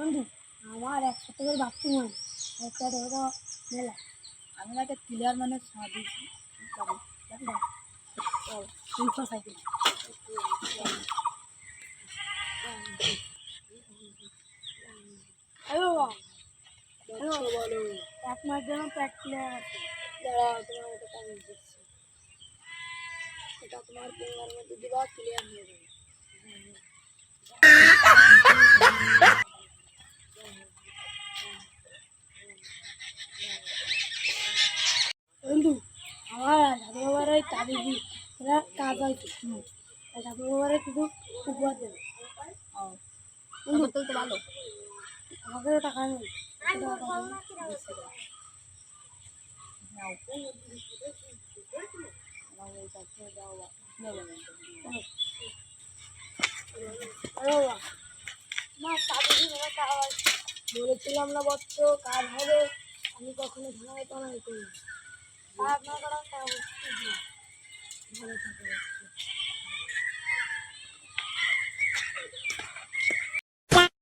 বন্ধু আমার 100 টাকার বাথরুম হয় একটা ধরো মেলা আমি একটা ক্লিয়ার মানে দিয়েছি চল সাইকেল হ্যালো হ্যালো বলো 1 মাস জন্য প্যাক ক্লিয়ার আছে দাঁড়াও তোমার একটা কাজ দিচ্ছি এটা তোমার ফিঙ্গার মধ্যে দিবা ক্লিয়ার হয়ে যাবে বন্ধু আমার দাদু বাবার ওই তাবিজি এরা কাজ হয় দাদু বাবার কিছু উপহার দেবে বন্ধু তো ভালো আমাদেরও টাকা নেই বলেছিলাম না বচ্চ কাজ হবে আমি কখনো ঝামেলা করাই করি ভালো থাকে।